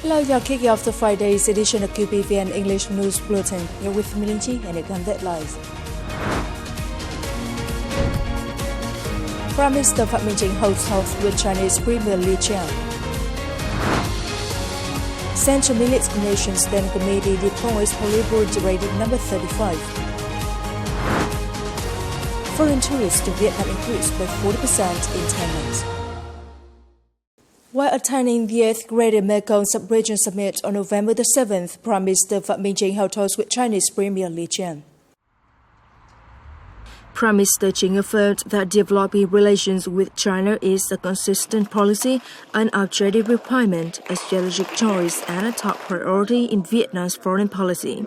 Hello, you're kicking off the Friday's edition of QPVN English News Bulletin. You're with MINH and it headlines. Prime Minister Phạm Minh Chính holds talks with Chinese Premier Li Qiang. Central Military Commission Standing Committee deploys Politburo Directive number 35. Foreign tourists to Vietnam increased by 40% in 10 months. While attending the 8th Greater Mekong Sub-Region Summit on November the 7th, Prime Minister Phạm Minh Chính held talks with Chinese Premier Li Qiang. Prime Minister Chính affirmed that developing relations with China is a consistent policy, an objective requirement, a strategic choice, and a top priority in Vietnam's foreign policy.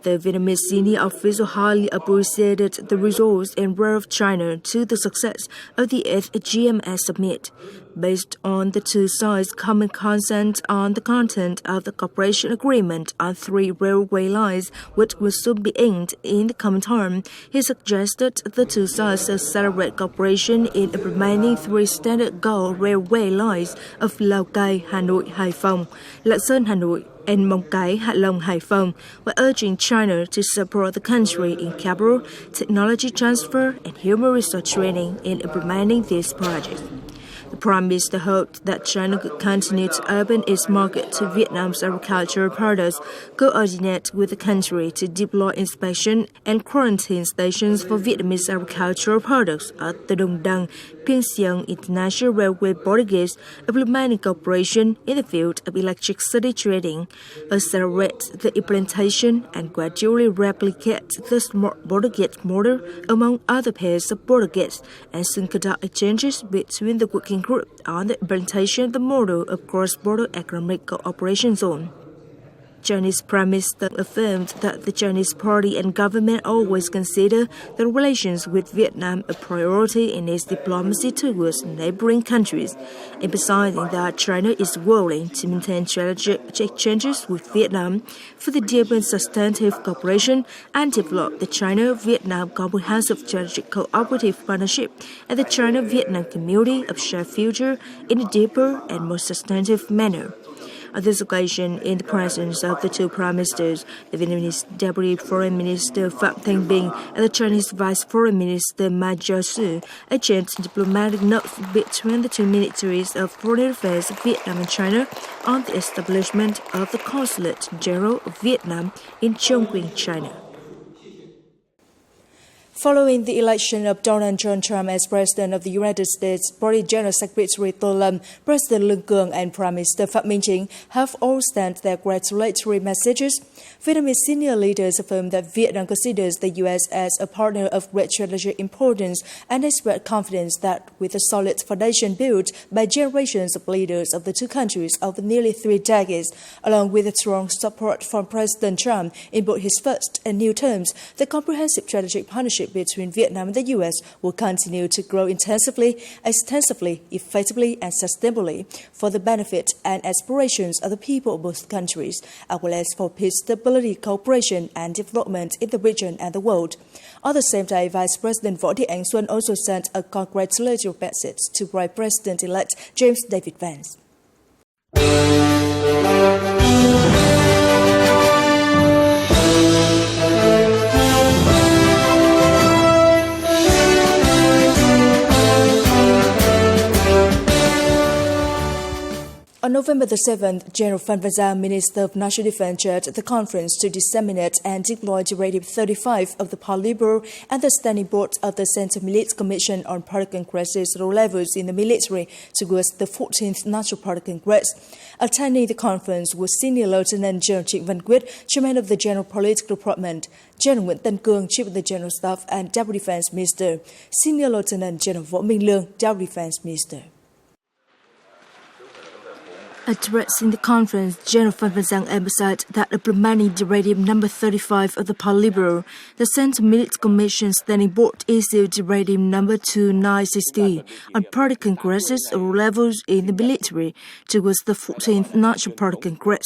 The Vietnamese senior official highly appreciated the results and role of China to the success of the 8th CMC'S summit. Based on the two sides' common consent on the content of the cooperation agreement on 3 railway lines, which will soon be inked in the coming term, he suggested the two sides accelerate cooperation in implementing 3 standard gauge railway lines of Lào Cai, Hà Nội, Hải Phòng, Lạng Sơn, Hà Nội, and Mong Cái, Hạ Long, Hải Phòng, while urging China to support the country in capital, technology transfer, and human resource training in implementing these projects. The Prime Minister hoped that China could continue to open its market to Vietnam's agricultural products, coordinate with the country to deploy inspection and quarantine stations for Vietnamese agricultural products at the Dong Dang, Pieng Xiang International Railway border gates, implementing cooperation in the field of electricity trading, accelerate the implementation and gradually replicate the smart border gate model among other pairs of border gates, and soon conduct exchanges between the working group on the implementation of the model of cross-border economic cooperation zone. Chinese Prime Minister affirmed that the Chinese party and government always consider the relations with Vietnam a priority in its diplomacy towards neighboring countries, emphasizing that China is willing to maintain strategic exchanges with Vietnam for the deepened substantive cooperation and develop the China-Vietnam Comprehensive Strategic Cooperative Partnership and the China-Vietnam Community of Shared Future in a deeper and more substantive manner. On this occasion, in the presence of the two Prime Ministers, the Vietnamese Deputy Foreign Minister Phạm Thanh Bình and the Chinese Vice Foreign Minister Ma Jiasu exchanged diplomatic notes between the two ministries of foreign affairs of Vietnam and China on the establishment of the Consulate General of Vietnam in Chongqing, China. Following the election of Donald John Trump as President of the United States, Party General Secretary Tô Lâm, President Lương Cường, and Prime Minister Phạm Minh Chính have all sent their congratulatory messages. Vietnamese senior leaders affirmed that Vietnam considers the U.S. as a partner of great strategic importance and expressed confidence that with a solid foundation built by generations of leaders of the two countries over nearly 3 decades, along with strong support from President Trump in both his first and new terms, the comprehensive strategic partnership between Vietnam and the U.S. will continue to grow intensively, extensively, effectively, and sustainably for the benefit and aspirations of the people of both countries, as well as for peace, stability, cooperation, and development in the region and the world. On the same day, Vice President Võ Thị Ánh Xuân also sent a congratulatory message to Vice President-elect James David Vance. On November the 7th, General Phan Văn Giang, Minister of National Defense, chaired the conference to disseminate and deploy Directive 35 of the Politburo and the Standing Board of the Central Military Commission on Party Congresses at all levels in the military towards the 14th National Party Congress. Attending the conference was Senior Lieutenant General Trịnh Văn Quyết, Chairman of the General Political Department, General Nguyễn Tân Cương, Chief of the General Staff and Deputy Defense Minister, Senior Lieutenant General Võ Minh Lương, Deputy Defense Minister. Addressing the conference, General Phan Văn Giang emphasized that implementing Directive number 35 of the Politburo, the Central Military Commission Standing Board issued Directive number 2960 on party congresses at all levels in the military towards the 14th National Party Congress.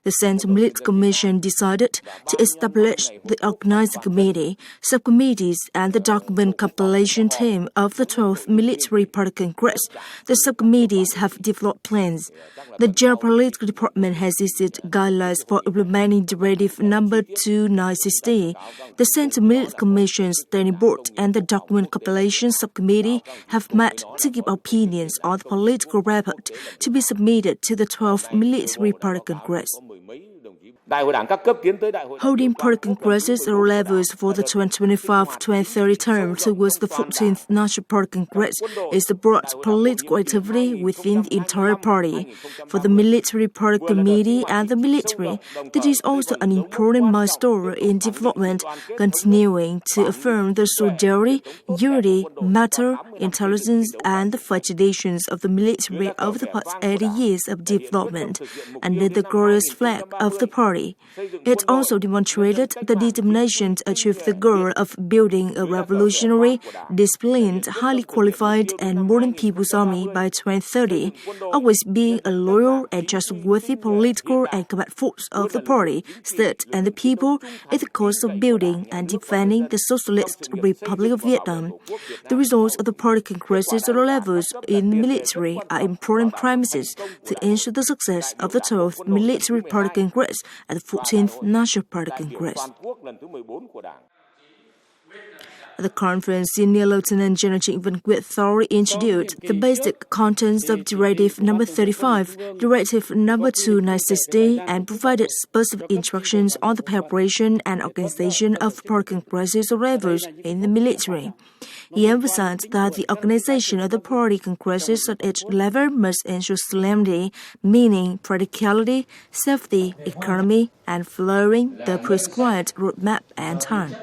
The Central Military Commission decided to establish the organizing committee, subcommittees, and the document compilation team of the 12th Military Party Congress. The subcommittees have developed plans. The Geopolitical Department has issued guidelines for implementing Directive Number 2960. The Central Military Commission Standing Board and the Document Compilation Subcommittee have met to give opinions on the political report to be submitted to the 12th Military Party Congress. Holding party congresses at all levels for the 2025-2030 term towards the 14th National Party Congress is the broad political activity within the entire party. For the Military Party Committee and the military, that is also an important milestone in development, continuing to affirm the solidarity, unity, matter, intelligence, and the facilitations of the military over the past 80 years of development under the glorious flag of the party. It also demonstrated the determination to achieve the goal of building a revolutionary, disciplined, highly qualified, and modern people's army by 2030, always being a loyal and trustworthy political and combat force of the party, state, and the people in the course of building and defending the Socialist Republic of Vietnam. The results of the party congresses at all levels in the military are important premises to ensure the success of the 12th Military Party Congress at the 14th National Party Congress. At the conference, Senior Lieutenant General CHINH thoroughly introduced the basic contents of Directive Number 35, Directive Number 2960, and provided specific instructions on the preparation and organization of party congresses or levels in the military. He emphasized that the organization of the party congresses at each level must ensure solemnity, meaning, practicality, safety, economy, and following the prescribed roadmap and time.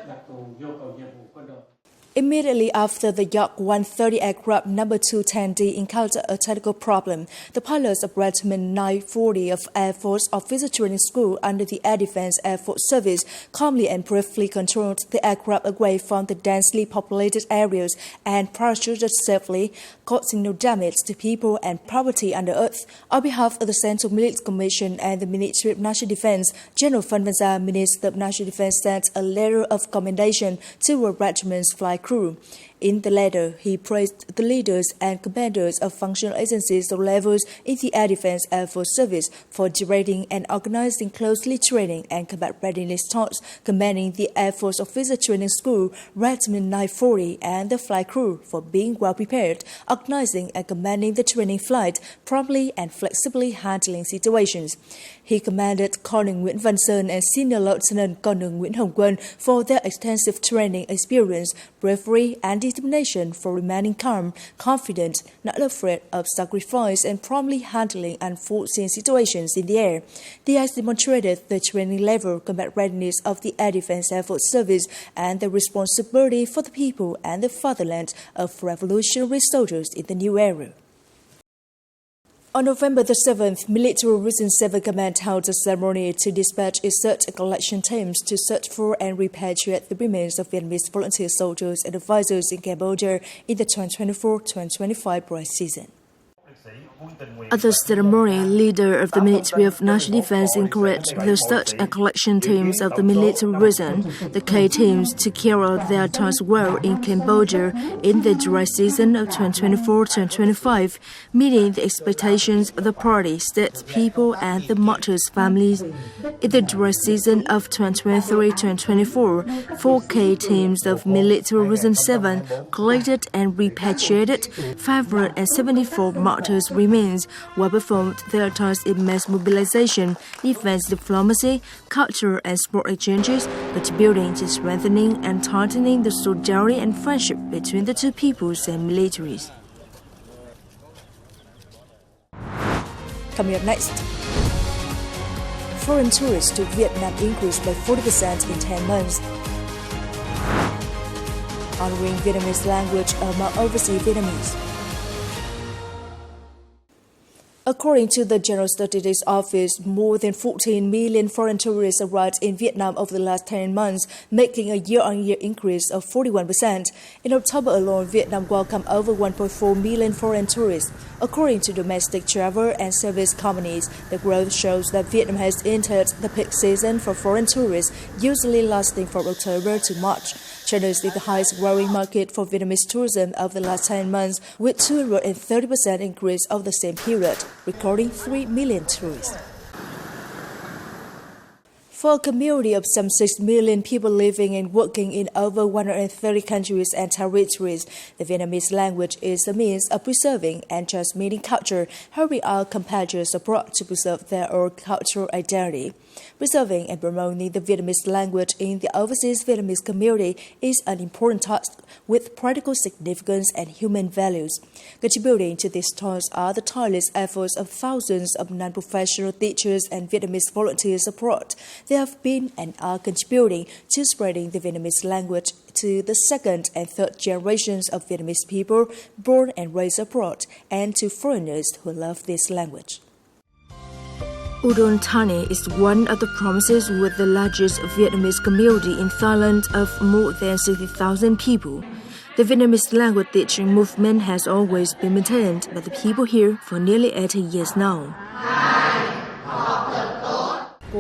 Immediately after the York 130 aircraft number 210D encountered a technical problem, the pilots of Regiment 940 of Air Force Officer Training School under the Air Defense Air Force Service calmly and briefly controlled the aircraft away from the densely populated areas and parachuted safely, causing no damage to people and property under earth. On behalf of the Central Military Commission and the Ministry of National Defense, General Phan Van Gia, Minister of National Defense, sent a letter of commendation to a regiment's flight crew. In the letter, he praised the leaders and commanders of functional agencies or levels in the Air Defense Air Force Service for directing and organizing closely training and combat readiness talks, commending the Air Force Officer Training School, Regiment 940, and the flight crew for being well prepared, organizing and commanding the training flight, promptly and flexibly handling situations. He commended Colonel Nguyễn Văn Sơn and Senior Lieutenant Colonel Nguyễn Hồng Quân for their extensive training experience, bravery, and determination for remaining calm, confident, not afraid of sacrifice, and promptly handling unforeseen situations in the air. This demonstrated the training level, combat readiness of the Air Defense Air Force Service, and the responsibility for the people and the fatherland of revolutionary soldiers in the new era. On November the 7th, Military Region 7 Command held a ceremony to dispatch its search and collection teams to search for and repatriate the remains of Vietnamese volunteer soldiers and advisors in Cambodia in the 2024-2025 dry season. At the ceremony, leader of the Ministry of National Defense encouraged the search and collection teams of the military region, the K teams, to carry out their tasks well in Cambodia in the dry season of 2024-2025, meeting the expectations of the party, state, people, and the martyrs' families. In the dry season of 2023-2024, 4 K teams of Military Region 7 collected and repatriated 574 martyrs' remains, while performed their tasks in mass mobilization, defense diplomacy, culture and sport exchanges, contributing to strengthening and tightening the solidarity and friendship between the two peoples and militaries. Coming up next, foreign tourists to Vietnam increased by 40% in 10 months. Honoring Vietnamese language among overseas Vietnamese. According to the General Statistics Office, more than 14 million foreign tourists arrived in Vietnam over the last 10 months, making a year-on-year increase of 41%. In October alone, Vietnam welcomed over 1.4 million foreign tourists. According to domestic travel and service companies, the growth shows that Vietnam has entered the peak season for foreign tourists, usually lasting from October to March. China is the highest growing market for Vietnamese tourism over the last 10 months, with 230% increase over the same period, recording 3 million tourists. For a community of some 6 million people living and working in over 130 countries and territories, the Vietnamese language is a means of preserving and transmitting culture, helping our compatriots abroad to preserve their own cultural identity. Preserving and promoting the Vietnamese language in the overseas Vietnamese community is an important task with practical significance and human values. Contributing to this task are the tireless efforts of thousands of non-professional teachers and Vietnamese volunteers abroad. They have been and are contributing to spreading the Vietnamese language to the second and third generations of Vietnamese people born and raised abroad, and to foreigners who love this language. Udon Thani is one of the provinces with the largest Vietnamese community in Thailand of more than 60,000 people. The Vietnamese language teaching movement has always been maintained by the people here for nearly 80 years now.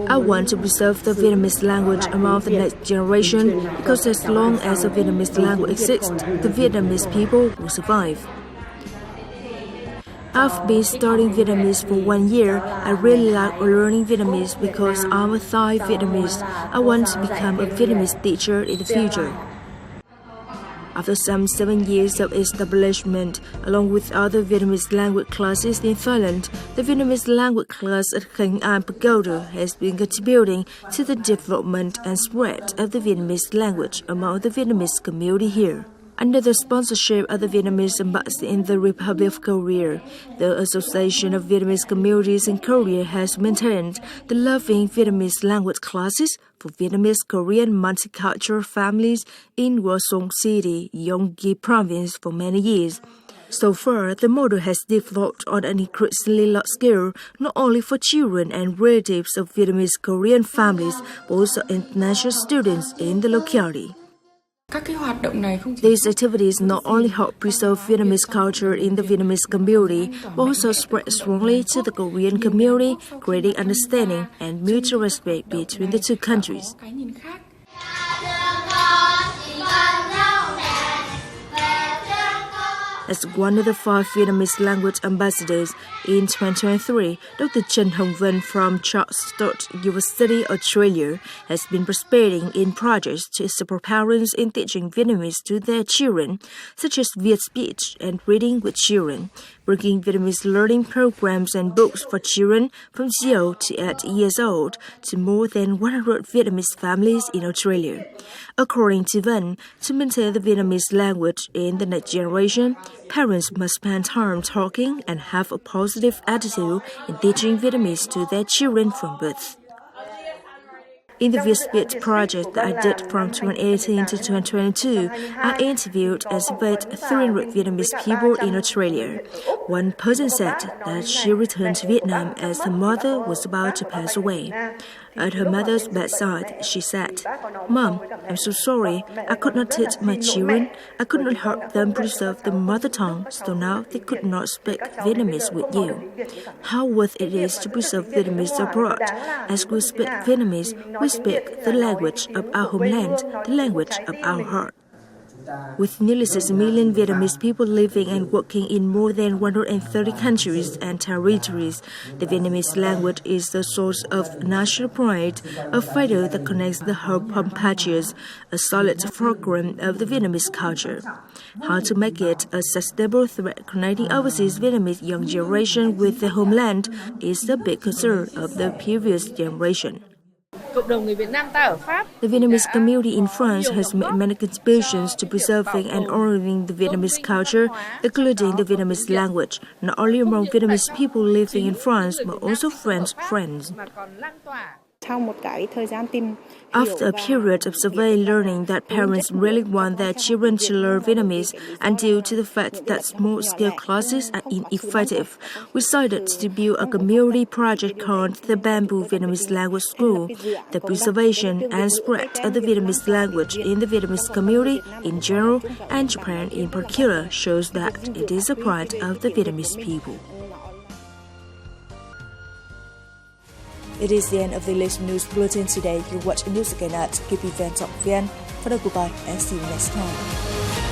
I want to preserve the Vietnamese language among the next generation because as long as the Vietnamese language exists, the Vietnamese people will survive. I've been studying Vietnamese for 1 year. I really like learning Vietnamese because I'm a Thai Vietnamese. I want to become a Vietnamese teacher in the future. After some 7 years of establishment, along with other Vietnamese language classes in Thailand, the Vietnamese language class at QIANG Pagoda has been contributing to the development and spread of the Vietnamese language among the Vietnamese community here. Under the sponsorship of the Vietnamese Embassy in the Republic of Korea, the Association of Vietnamese Communities in Korea has maintained the Loving Vietnamese language classes for Vietnamese Korean multicultural families in Hua City, Gyeonggi Province for many years. So far, the model has developed on an increasingly large scale, not only for children and relatives of Vietnamese Korean families, but also international students in the locality. These activities not only help preserve Vietnamese culture in the Vietnamese community, but also spread strongly to the Korean community, creating understanding and mutual respect between the two countries. As one of the 5 Vietnamese language ambassadors in 2023, Dr. Trần Hồng Vân from Charles Sturt University, Australia, has been participating in projects to support parents in teaching Vietnamese to their children, such as Viet speech and reading with children, bringing Vietnamese learning programs and books for children from 0 to 8 years old to more than 100 Vietnamese families in Australia. According to Vân, to maintain the Vietnamese language in the next generation, parents must spend time talking and have a positive attitude in teaching Vietnamese to their children from birth. In the Viet speech project that I did from 2018 to 2022, I interviewed and surveyed 300 Vietnamese people in Australia. One person said that she returned to Vietnam as her mother was about to pass away. At her mother's bedside, she said, "Mom, I'm so sorry. I could not teach my children. I could not help them preserve the mother tongue, so now they could not speak Vietnamese with you. How worth it is to preserve Vietnamese abroad. As we speak Vietnamese, we speak the language of our homeland, the language of our heart." With nearly 6 million Vietnamese people living and working in more than 130 countries and territories, the Vietnamese language is the source of national pride, a fiber that connects the whole compatriots, a solid fulcrum of the Vietnamese culture. How to make it a sustainable thread connecting overseas Vietnamese young generation with the homeland is the big concern of the previous generation. The Vietnamese community in France has made many contributions to preserving and honoring the Vietnamese culture, including the Vietnamese language, not only among Vietnamese people living in France, but also French friends. After a period of survey learning that parents really want their children to learn Vietnamese, and due to the fact that small-scale classes are ineffective, we decided to build a community project called the Bamboo Vietnamese Language School. The preservation and spread of the Vietnamese language in the Vietnamese community in general and Japan in particular shows that it is a pride of the Vietnamese people. It is the end of the latest news bulletin today. You watch news again at QPVN.vn. For goodbye and see you next time.